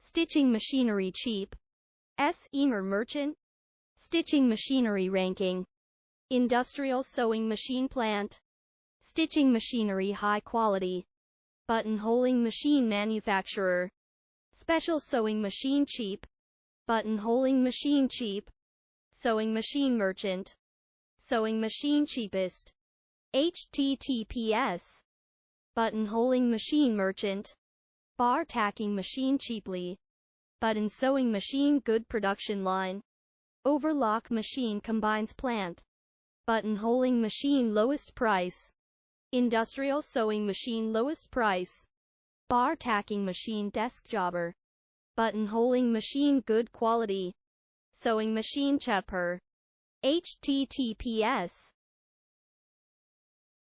Stitching machinery cheap. S-emer merchant. Stitching machinery ranking. Industrial sewing machine plant. Stitching machinery high quality. Buttonholing machine manufacturer. Special sewing machine cheap. Buttonholing machine cheap. Sewing machine merchant. Sewing machine cheapest. HTTPS. Buttonholing machine merchant. Bar tacking machine cheaply. Button sewing machine good production line. Overlock machine combines plant. Buttonholing machine lowest price. Industrial sewing machine lowest price. Bar tacking machine desk jobber. Buttonholing machine good quality. Sewing machine cheaper. HTTPS.